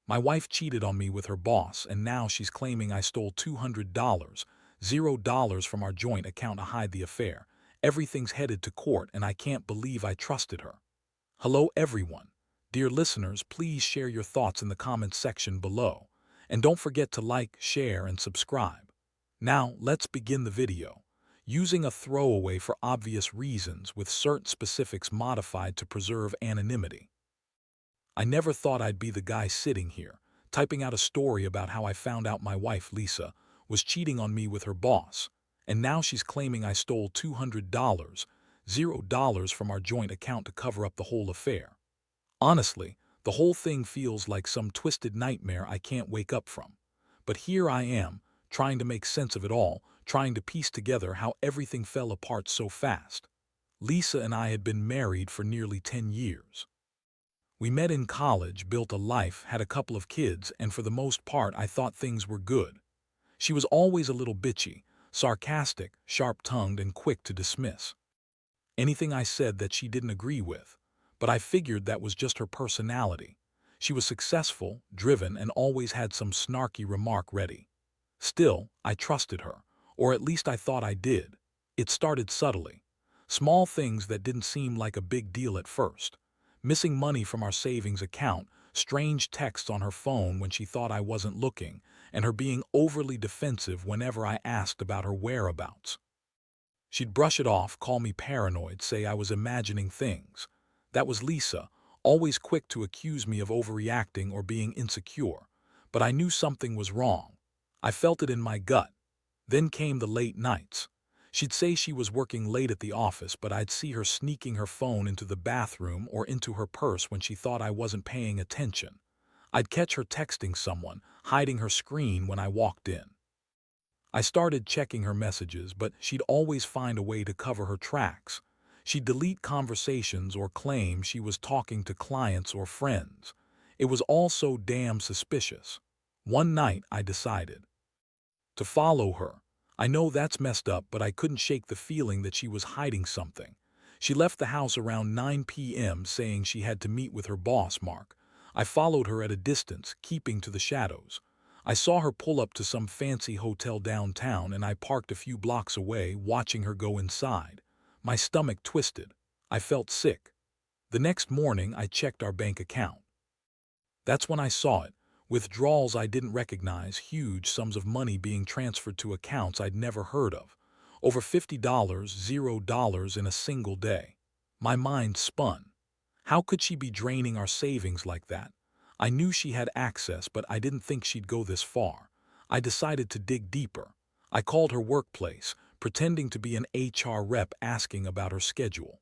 My wife cheated on me with her boss, and now she's claiming I stole $200, $0 from our joint account to hide the affair. Everything's headed to court, and I can't believe I trusted her. Hello, everyone. Dear listeners, please share your thoughts in the comments section below. And don't forget to like, share, and subscribe. Now, let's begin the video. Using a throwaway for obvious reasons with certain specifics modified to preserve anonymity. I never thought I'd be the guy sitting here, typing out a story about how I found out my wife, Lisa, was cheating on me with her boss, and now she's claiming I stole $200, $0 from our joint account to cover up the whole affair. Honestly, the whole thing feels like some twisted nightmare I can't wake up from. But here I am, trying to make sense of it all, trying to piece together how everything fell apart so fast. Lisa and I had been married for nearly 10 years. We met in college, built a life, had a couple of kids, and for the most part I thought things were good. She was always a little bitchy, sarcastic, sharp-tongued, and quick to dismiss anything I said that she didn't agree with, but I figured that was just her personality. She was successful, driven, and always had some snarky remark ready. Still, I trusted her, or at least I thought I did. It started subtly. Small things that didn't seem like a big deal at first. Missing money from our savings account, strange texts on her phone when she thought I wasn't looking, and her being overly defensive whenever I asked about her whereabouts. She'd brush it off, call me paranoid, say I was imagining things. That was Lisa, always quick to accuse me of overreacting or being insecure. But I knew something was wrong. I felt it in my gut. Then came the late nights. She'd say she was working late at the office, but I'd see her sneaking her phone into the bathroom or into her purse when she thought I wasn't paying attention. I'd catch her texting someone, hiding her screen when I walked in. I started checking her messages, but she'd always find a way to cover her tracks. She'd delete conversations or claim she was talking to clients or friends. It was all so damn suspicious. One night, I decided to follow her. I know that's messed up, but I couldn't shake the feeling that she was hiding something. She left the house around 9 p.m. saying she had to meet with her boss, Mark. I followed her at a distance, keeping to the shadows. I saw her pull up to some fancy hotel downtown, and I parked a few blocks away, watching her go inside. My stomach twisted. I felt sick. The next morning, I checked our bank account. That's when I saw it. Withdrawals I didn't recognize, huge sums of money being transferred to accounts I'd never heard of. Over $50, $0 in a single day. My mind spun. How could she be draining our savings like that? I knew she had access, but I didn't think she'd go this far. I decided to dig deeper. I called her workplace, pretending to be an HR rep, asking about her schedule.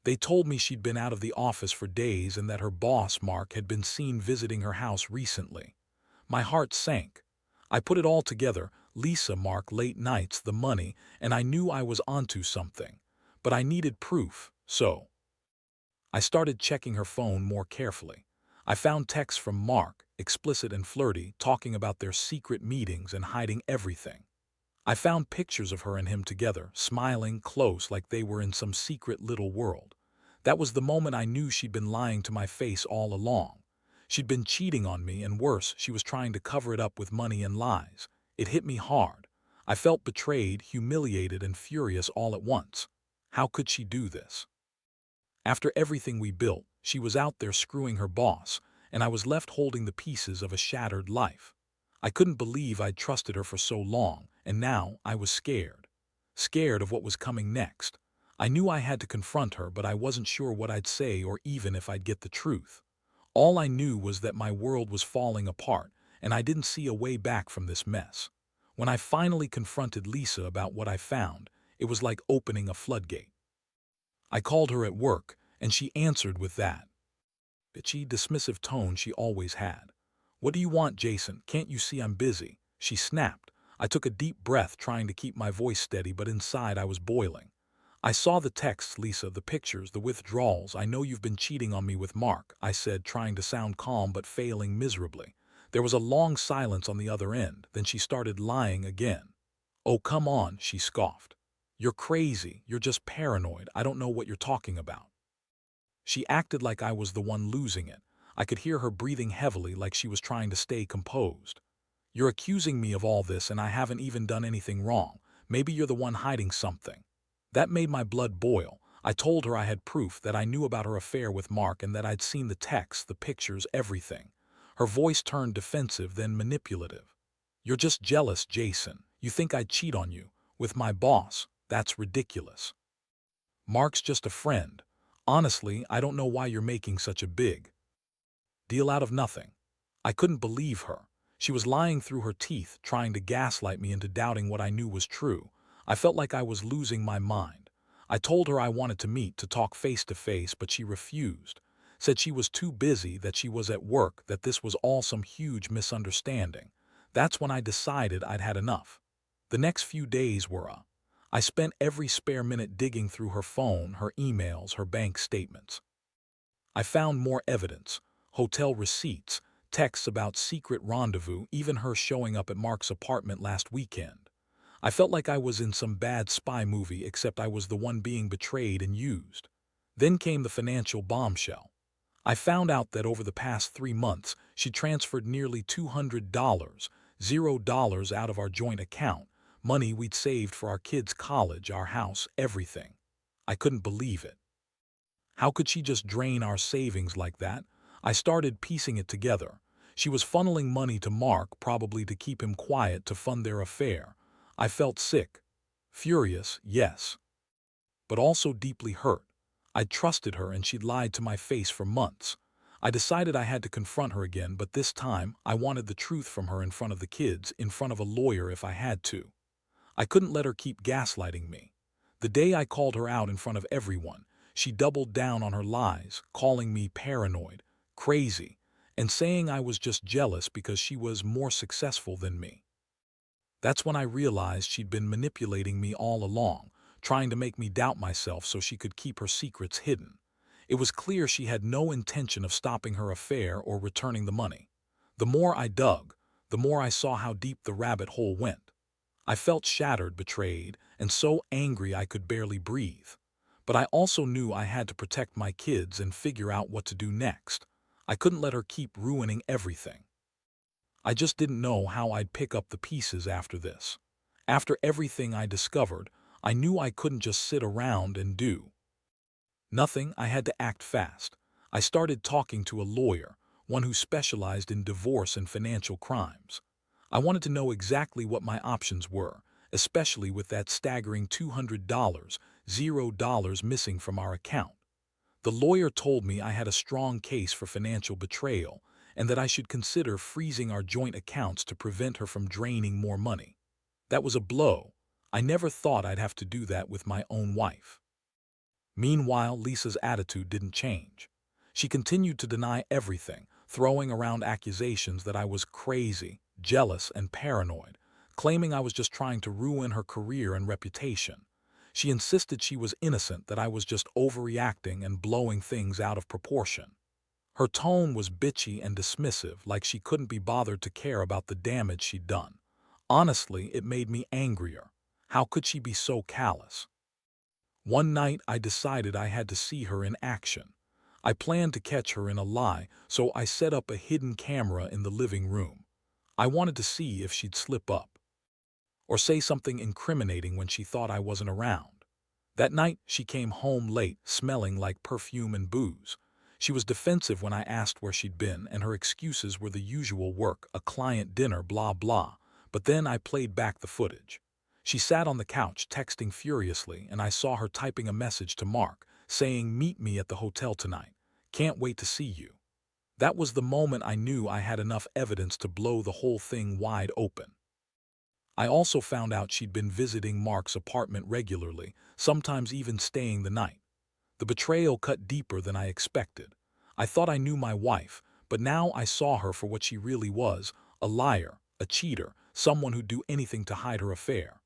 They told me she'd been out of the office for days and that her boss, Mark, had been seen visiting her house recently. My heart sank. I put it all together: Lisa, Mark, late nights, the money, and I knew I was onto something. But I needed proof, so I started checking her phone more carefully. I found texts from Mark, explicit and flirty, talking about their secret meetings and hiding everything. I found pictures of her and him together, smiling, close, like they were in some secret little world. That was the moment I knew she'd been lying to my face all along. She'd been cheating on me, and worse, she was trying to cover it up with money and lies. It hit me hard. I felt betrayed, humiliated, and furious all at once. How could she do this? After everything we built, she was out there screwing her boss, and I was left holding the pieces of a shattered life. I couldn't believe I'd trusted her for so long, and now I was scared. Scared of what was coming next. I knew I had to confront her, but I wasn't sure what I'd say or even if I'd get the truth. All I knew was that my world was falling apart, and I didn't see a way back from this mess. When I finally confronted Lisa about what I found, it was like opening a floodgate. I called her at work, and she answered with that bitchy, dismissive tone she always had. "What do you want, Jason? Can't you see I'm busy?" she snapped. I took a deep breath, trying to keep my voice steady, but inside I was boiling. "I saw the texts, Lisa, the pictures, the withdrawals. I know you've been cheating on me with Mark," I said, trying to sound calm but failing miserably. There was a long silence on the other end, then she started lying again. "Oh, come on," she scoffed. "You're crazy. You're just paranoid. I don't know what you're talking about." She acted like I was the one losing it. I could hear her breathing heavily like she was trying to stay composed. "You're accusing me of all this and I haven't even done anything wrong. Maybe you're the one hiding something." That made my blood boil. I told her I had proof, that I knew about her affair with Mark and that I'd seen the texts, the pictures, everything. Her voice turned defensive, then manipulative. "You're just jealous, Jason. You think I'd cheat on you with my boss. That's ridiculous. Mark's just a friend. Honestly, I don't know why you're making such a big deal out of nothing." I couldn't believe her. She was lying through her teeth, trying to gaslight me into doubting what I knew was true. I felt like I was losing my mind. I told her I wanted to meet, to talk face to face, but she refused. Said she was too busy, that she was at work, that this was all some huge misunderstanding. That's when I decided I'd had enough. The next few days were I spent every spare minute digging through her phone, her emails, her bank statements. I found more evidence: hotel receipts, texts about secret rendezvous, even her showing up at Mark's apartment last weekend. I felt like I was in some bad spy movie, except I was the one being betrayed and used. Then came the financial bombshell. I found out that over the past 3 months, she transferred nearly $200, $0 out of our joint account, money we'd saved for our kids' college, our house, everything. I couldn't believe it. How could she just drain our savings like that? I started piecing it together. She was funneling money to Mark, probably to keep him quiet, to fund their affair. I felt sick. Furious, yes, but also deeply hurt. I'd trusted her and she'd lied to my face for months. I decided I had to confront her again, but this time I wanted the truth from her, in front of the kids, in front of a lawyer if I had to. I couldn't let her keep gaslighting me. The day I called her out in front of everyone, she doubled down on her lies, calling me paranoid, crazy, and saying I was just jealous because she was more successful than me. That's when I realized she'd been manipulating me all along, trying to make me doubt myself so she could keep her secrets hidden. It was clear she had no intention of stopping her affair or returning the money. The more I dug, the more I saw how deep the rabbit hole went. I felt shattered, betrayed, and so angry I could barely breathe. But I also knew I had to protect my kids and figure out what to do next. I couldn't let her keep ruining everything. I just didn't know how I'd pick up the pieces after this. After everything I discovered, I knew I couldn't just sit around and do nothing. I had to act fast. I started talking to a lawyer, one who specialized in divorce and financial crimes. I wanted to know exactly what my options were, especially with that staggering $200, $0 missing from our account. The lawyer told me I had a strong case for financial betrayal and that I should consider freezing our joint accounts to prevent her from draining more money. That was a blow. I never thought I'd have to do that with my own wife. Meanwhile, Lisa's attitude didn't change. She continued to deny everything, throwing around accusations that I was crazy, jealous, and paranoid, claiming I was just trying to ruin her career and reputation. She insisted she was innocent, that I was just overreacting and blowing things out of proportion. Her tone was bitchy and dismissive, like she couldn't be bothered to care about the damage she'd done. Honestly, it made me angrier. How could she be so callous? One night, I decided I had to see her in action. I planned to catch her in a lie, so I set up a hidden camera in the living room. I wanted to see if she'd slip up or say something incriminating when she thought I wasn't around. That night, she came home late, smelling like perfume and booze. She was defensive when I asked where she'd been, and her excuses were the usual: work, a client dinner, blah blah. But then I played back the footage. She sat on the couch, texting furiously, and I saw her typing a message to Mark, saying, "Meet me at the hotel tonight. Can't wait to see you." That was the moment I knew I had enough evidence to blow the whole thing wide open. I also found out she'd been visiting Mark's apartment regularly, sometimes even staying the night. The betrayal cut deeper than I expected. I thought I knew my wife, but now I saw her for what she really was: a liar, a cheater, someone who'd do anything to hide her affair.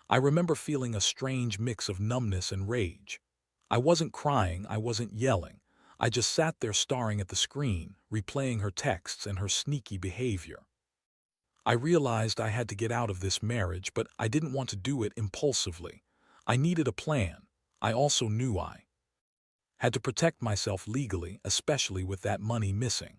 I remember feeling a strange mix of numbness and rage. I wasn't crying, I wasn't yelling. I just sat there staring at the screen, replaying her texts and her sneaky behavior. I realized I had to get out of this marriage, but I didn't want to do it impulsively. I needed a plan. I also knew I Had to protect myself legally, especially with that money missing.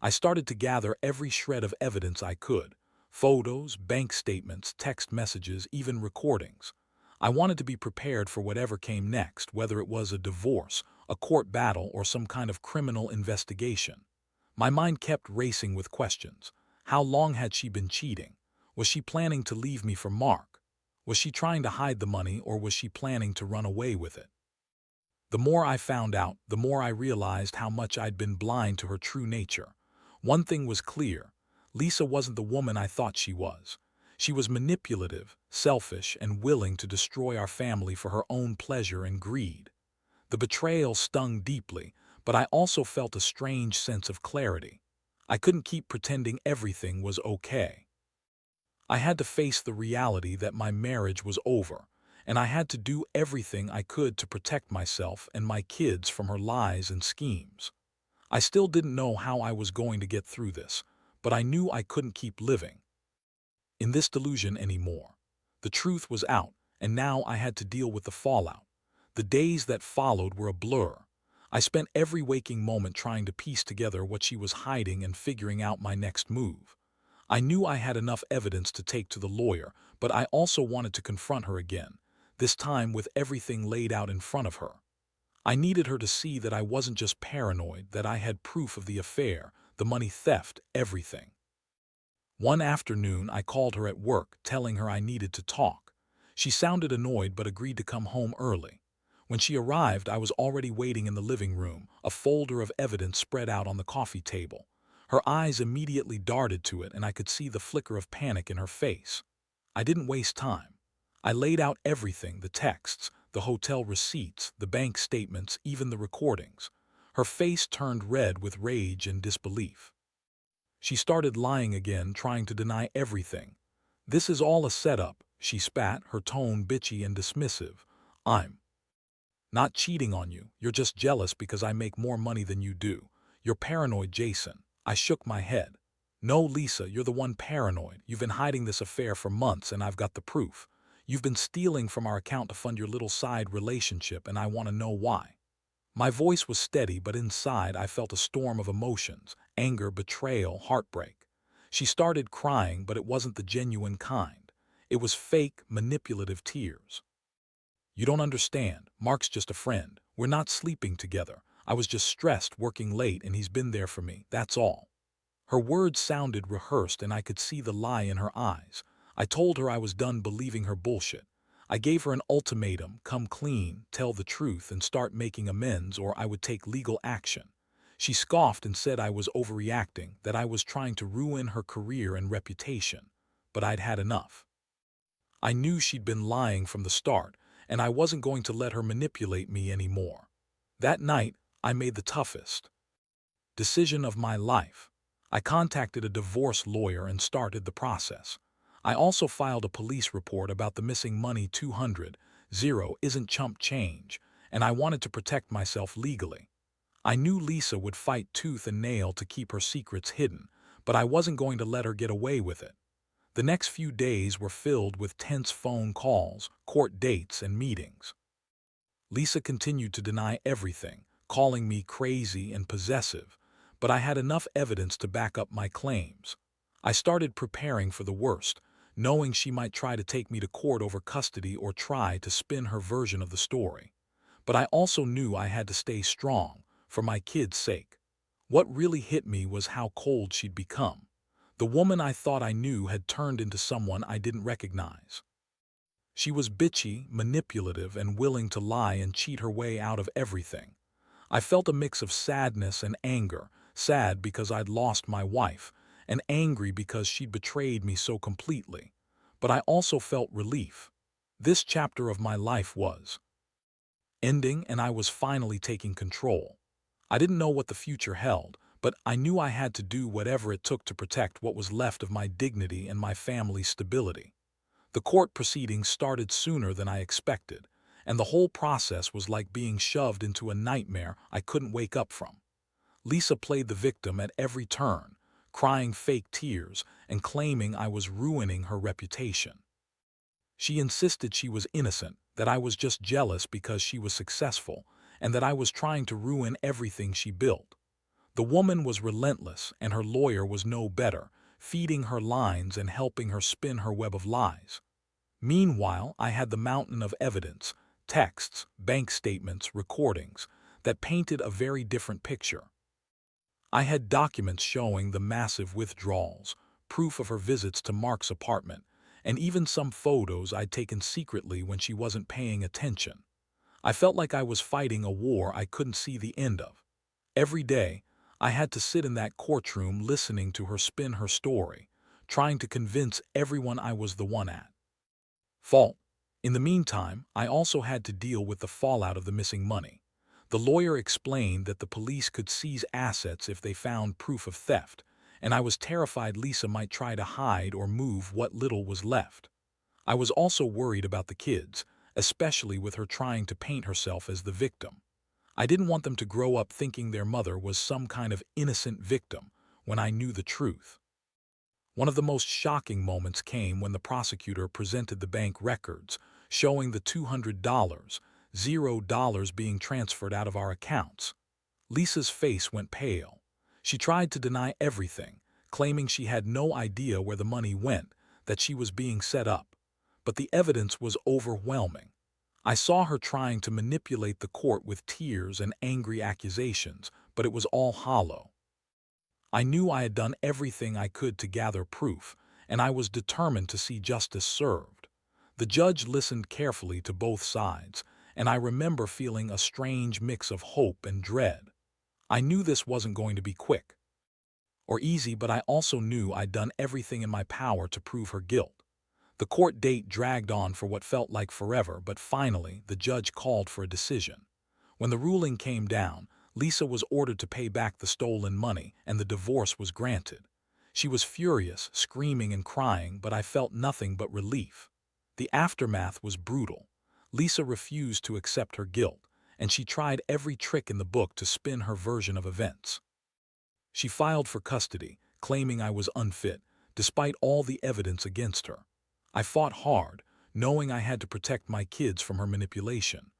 I started to gather every shred of evidence I could. Photos, bank statements, text messages, even recordings. I wanted to be prepared for whatever came next, whether it was a divorce, a court battle, or some kind of criminal investigation. My mind kept racing with questions. How long had she been cheating? Was she planning to leave me for Mark? Was she trying to hide the money, or was she planning to run away with it? The more I found out, the more I realized how much I'd been blind to her true nature. One thing was clear. Lisa wasn't the woman I thought she was. She was manipulative, selfish, and willing to destroy our family for her own pleasure and greed. The betrayal stung deeply, but I also felt a strange sense of clarity. I couldn't keep pretending everything was okay. I had to face the reality that my marriage was over, and I had to do everything I could to protect myself and my kids from her lies and schemes. I still didn't know how I was going to get through this, but I knew I couldn't keep living in this delusion anymore. The truth was out, and now I had to deal with the fallout. The days that followed were a blur. I spent every waking moment trying to piece together what she was hiding and figuring out my next move. I knew I had enough evidence to take to the lawyer, but I also wanted to confront her again, this time with everything laid out in front of her. I needed her to see that I wasn't just paranoid, that I had proof of the affair, the money theft, everything. One afternoon, I called her at work, telling her I needed to talk. She sounded annoyed but agreed to come home early. When she arrived, I was already waiting in the living room, a folder of evidence spread out on the coffee table. Her eyes immediately darted to it, and I could see the flicker of panic in her face. I didn't waste time. I laid out everything, the texts, the hotel receipts, the bank statements, even the recordings. Her face turned red with rage and disbelief. She started lying again, trying to deny everything. "This is all a setup," she spat, her tone bitchy and dismissive. "I'm not cheating on you. You're just jealous because I make more money than you do. You're paranoid, Jason." I shook my head. "No, Lisa, you're the one paranoid. You've been hiding this affair for months, and I've got the proof. You've been stealing from our account to fund your little side relationship, and I want to know why." My voice was steady, but inside I felt a storm of emotions: anger, betrayal, heartbreak. She started crying, but it wasn't the genuine kind. It was fake, manipulative tears. "You don't understand. Mark's just a friend. We're not sleeping together. I was just stressed, working late, and he's been there for me. That's all." Her words sounded rehearsed, and I could see the lie in her eyes. I told her I was done believing her bullshit. I gave her an ultimatum: come clean, tell the truth, and start making amends, or I would take legal action. She scoffed and said I was overreacting, that I was trying to ruin her career and reputation. But I'd had enough. I knew she'd been lying from the start, and I wasn't going to let her manipulate me anymore. That night, I made the toughest decision of my life. I contacted a divorce lawyer and started the process. I also filed a police report about the missing money. 200 isn't chump change, and I wanted to protect myself legally. I knew Lisa would fight tooth and nail to keep her secrets hidden, but I wasn't going to let her get away with it. The next few days were filled with tense phone calls, court dates, and meetings. Lisa continued to deny everything, calling me crazy and possessive, but I had enough evidence to back up my claims. I started preparing for the worst, knowing she might try to take me to court over custody or try to spin her version of the story. But I also knew I had to stay strong, for my kids' sake. What really hit me was how cold she'd become. The woman I thought I knew had turned into someone I didn't recognize. She was bitchy, manipulative, and willing to lie and cheat her way out of everything. I felt a mix of sadness and anger, sad because I'd lost my wife, and angry because she'd betrayed me so completely. But I also felt relief. This chapter of my life was ending, and I was finally taking control. I didn't know what the future held, but I knew I had to do whatever it took to protect what was left of my dignity and my family's stability. The court proceedings started sooner than I expected, and the whole process was like being shoved into a nightmare I couldn't wake up from. Lisa played the victim at every turn, crying fake tears and claiming I was ruining her reputation. She insisted she was innocent, that I was just jealous because she was successful, and that I was trying to ruin everything she built. The woman was relentless, and her lawyer was no better, feeding her lines and helping her spin her web of lies. Meanwhile, I had the mountain of evidence, texts, bank statements, recordings, that painted a very different picture. I had documents showing the massive withdrawals, proof of her visits to Mark's apartment, and even some photos I'd taken secretly when she wasn't paying attention. I felt like I was fighting a war I couldn't see the end of. Every day, I had to sit in that courtroom listening to her spin her story, trying to convince everyone I was the one at fault. In the meantime, I also had to deal with the fallout of the missing money. The lawyer explained that the police could seize assets if they found proof of theft, and I was terrified Lisa might try to hide or move what little was left. I was also worried about the kids, especially with her trying to paint herself as the victim. I didn't want them to grow up thinking their mother was some kind of innocent victim when I knew the truth. One of the most shocking moments came when the prosecutor presented the bank records, showing the $200, $0 being transferred out of our accounts. Lisa's face went pale. She tried to deny everything, claiming she had no idea where the money went, that she was being set up. But the evidence was overwhelming. I saw her trying to manipulate the court with tears and angry accusations, but it was all hollow. I knew I had done everything I could to gather proof, and I was determined to see justice served. The judge listened carefully to both sides, and I remember feeling a strange mix of hope and dread. I knew this wasn't going to be quick or easy, but I also knew I'd done everything in my power to prove her guilt. The court date dragged on for what felt like forever, but finally, the judge called for a decision. When the ruling came down, Lisa was ordered to pay back the stolen money, and the divorce was granted. She was furious, screaming and crying, but I felt nothing but relief. The aftermath was brutal. Lisa refused to accept her guilt, and she tried every trick in the book to spin her version of events. She filed for custody, claiming I was unfit, despite all the evidence against her. I fought hard, knowing I had to protect my kids from her manipulation.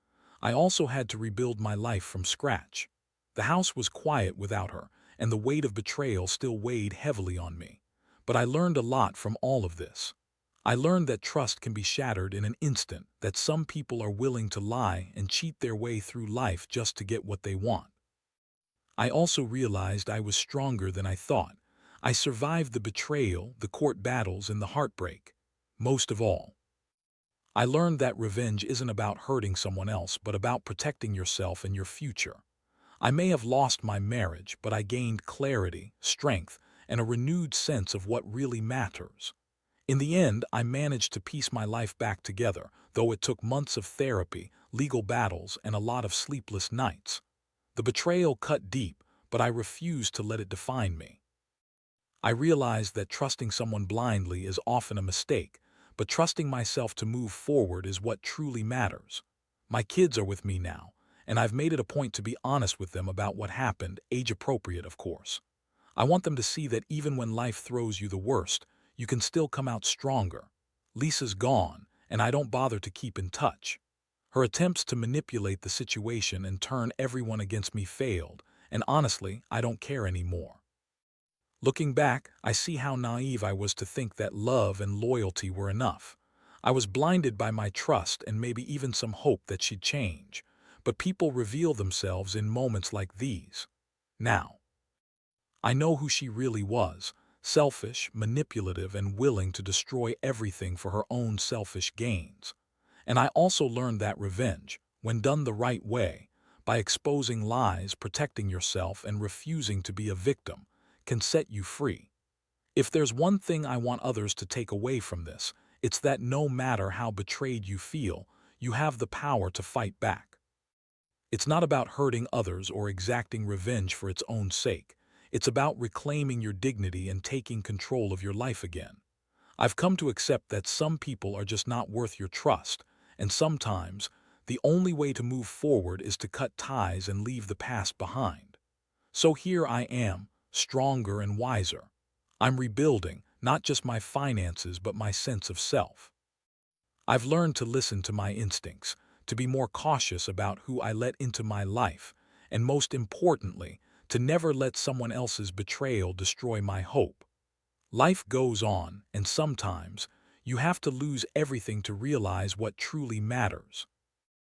I also had to rebuild my life from scratch. The house was quiet without her, and the weight of betrayal still weighed heavily on me. But I learned a lot from all of this. I learned that trust can be shattered in an instant, that some people are willing to lie and cheat their way through life just to get what they want. I also realized I was stronger than I thought. I survived the betrayal, the court battles, and the heartbreak. Most of all, I learned that revenge isn't about hurting someone else, but about protecting yourself and your future. I may have lost my marriage, but I gained clarity, strength, and a renewed sense of what really matters. In the end, I managed to piece my life back together, though it took months of therapy, legal battles, and a lot of sleepless nights. The betrayal cut deep, but I refused to let it define me. I realized that trusting someone blindly is often a mistake, but trusting myself to move forward is what truly matters. My kids are with me now, and I've made it a point to be honest with them about what happened, age appropriate, of course. I want them to see that even when life throws you the worst, you can still come out stronger. Lisa's gone, and I don't bother to keep in touch. Her attempts to manipulate the situation and turn everyone against me failed, and honestly, I don't care anymore. Looking back, I see how naive I was to think that love and loyalty were enough. I was blinded by my trust and maybe even some hope that she'd change. But people reveal themselves in moments like these. Now, I know who she really was: selfish, manipulative, and willing to destroy everything for her own selfish gains. And I also learned that revenge, when done the right way, by exposing lies, protecting yourself, and refusing to be a victim, can set you free. If there's one thing I want others to take away from this, it's that no matter how betrayed you feel, you have the power to fight back. It's not about hurting others or exacting revenge for its own sake. It's about reclaiming your dignity and taking control of your life again. I've come to accept that some people are just not worth your trust, and sometimes the only way to move forward is to cut ties and leave the past behind. So here I am, stronger and wiser. I'm rebuilding, not just my finances, but my sense of self. I've learned to listen to my instincts, to be more cautious about who I let into my life, and most importantly, to never let someone else's betrayal destroy my hope. Life goes on, and sometimes you have to lose everything to realize what truly matters.